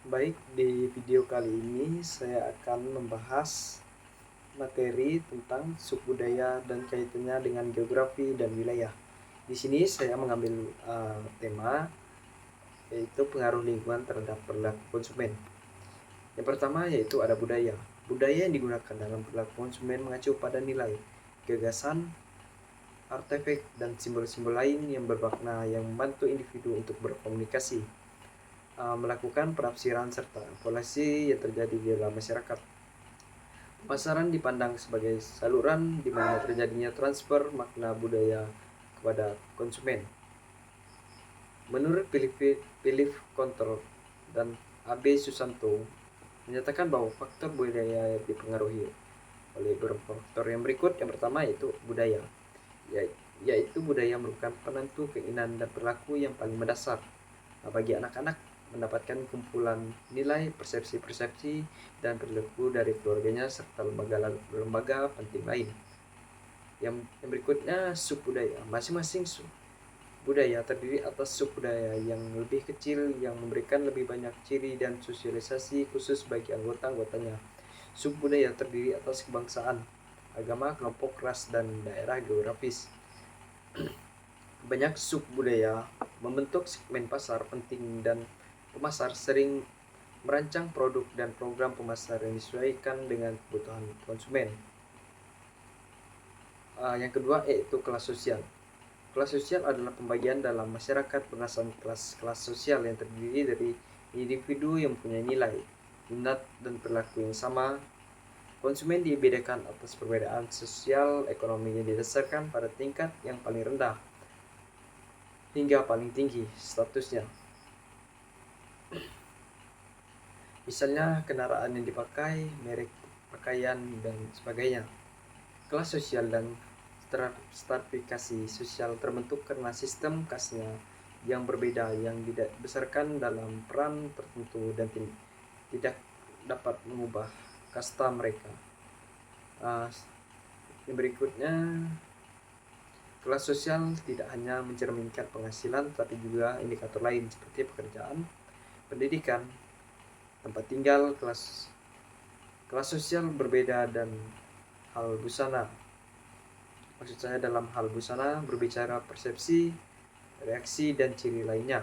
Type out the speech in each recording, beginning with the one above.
Baik, di video kali ini saya akan membahas materi tentang subbudaya dan kaitannya dengan geografi dan wilayah. Di sini saya mengambil tema yaitu pengaruh lingkungan terhadap perilaku konsumen. Yang pertama yaitu ada budaya. Budaya yang digunakan dalam perilaku konsumen mengacu pada nilai, gagasan, artefak, dan simbol-simbol lain yang bermakna yang membantu individu untuk berkomunikasi, melakukan penafsiran serta evaluasi yang terjadi di dalam masyarakat. Pemasaran dipandang sebagai saluran di mana terjadinya transfer makna budaya kepada konsumen. Menurut Philip Control dan A.B. Susanto menyatakan bahwa faktor budaya dipengaruhi oleh beberapa faktor yang berikut. Yang pertama yaitu budaya, yaitu budaya merupakan penentu keinginan dan perilaku yang paling mendasar bagi anak-anak mendapatkan kumpulan nilai, persepsi-persepsi, dan perilaku dari keluarganya serta lembaga penting lain. Yang berikutnya subbudaya. Masing-masing budaya terdiri atas subbudaya yang lebih kecil yang memberikan lebih banyak ciri dan sosialisasi khusus bagi anggota-anggotanya. Subbudaya terdiri atas kebangsaan, agama, kelompok, ras, dan daerah geografis. Banyak subbudaya membentuk segmen pasar penting dan pemasar sering merancang produk dan program pemasaran yang disesuaikan dengan kebutuhan konsumen. Yang kedua yaitu kelas sosial. Kelas sosial adalah pembagian dalam masyarakat berdasarkan kelas sosial yang terdiri dari individu yang mempunyai nilai, minat, dan perilaku yang sama. Konsumen dibedakan atas perbedaan sosial ekonomi yang didasarkan pada tingkat yang paling rendah hingga paling tinggi statusnya. Misalnya kendaraan yang dipakai, merek pakaian, dan sebagainya. Kelas sosial dan stratifikasi sosial terbentuk karena sistem kasnya yang berbeda yang dibesarkan dalam peran tertentu dan tidak dapat mengubah kasta mereka. Yang berikutnya, kelas sosial tidak hanya mencerminkan penghasilan tapi juga indikator lain seperti pekerjaan, pendidikan, tempat tinggal. Kelas sosial berbeda dan hal busana. Maksud saya dalam hal busana berbicara persepsi, reaksi, dan ciri lainnya.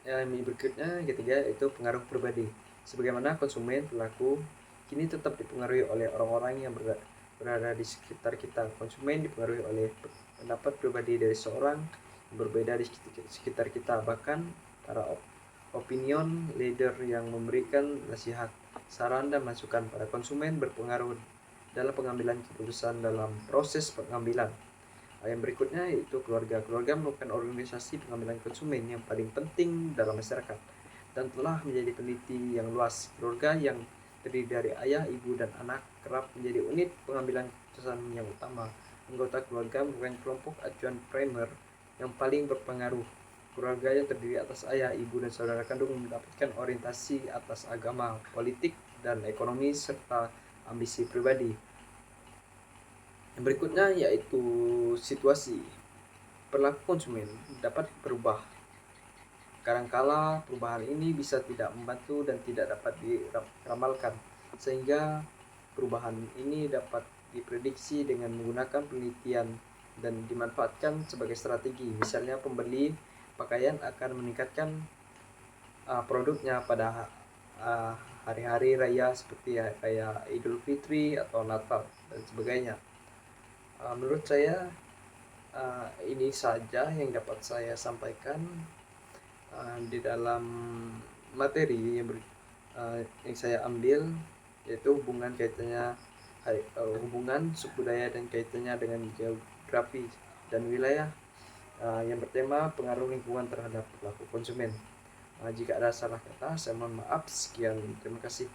Yang berikutnya, ketiga, yaitu pengaruh pribadi. Sebagaimana konsumen perilaku kini tetap dipengaruhi oleh orang-orang yang berada di sekitar kita. Konsumen dipengaruhi oleh pendapat pribadi dari seorang yang berbeda di sekitar kita. Bahkan para opinion leader yang memberikan nasihat, saran, dan masukan pada konsumen berpengaruh dalam pengambilan keputusan dalam proses pengambilan. Yang berikutnya yaitu keluarga. Keluarga merupakan organisasi pengambilan konsumen yang paling penting dalam masyarakat dan telah menjadi peneliti yang luas. Keluarga yang terdiri dari ayah, ibu, dan anak kerap menjadi unit pengambilan keputusan yang utama. Anggota keluarga merupakan kelompok acuan primer yang paling berpengaruh. Keluarga yang terdiri atas ayah, ibu, dan saudara kandung mendapatkan orientasi atas agama, politik, dan ekonomi serta ambisi pribadi. Yang berikutnya yaitu situasi. Perilaku konsumen dapat berubah. Kadangkala perubahan ini bisa tidak membantu dan tidak dapat diramalkan, sehingga perubahan ini dapat diprediksi dengan menggunakan penelitian dan dimanfaatkan sebagai strategi. Misalnya pembeli pakaian akan meningkatkan produknya pada hari-hari raya seperti raya Idul Fitri atau Natal dan sebagainya. Menurut saya ini saja yang dapat saya sampaikan di dalam materi yang saya ambil, yaitu hubungan kaitannya hubungan subbudaya dan kaitannya dengan geografi dan wilayah yang bertema pengaruh lingkungan terhadap perilaku konsumen. Jika ada salah kata, saya mohon maaf. Sekian, terima kasih.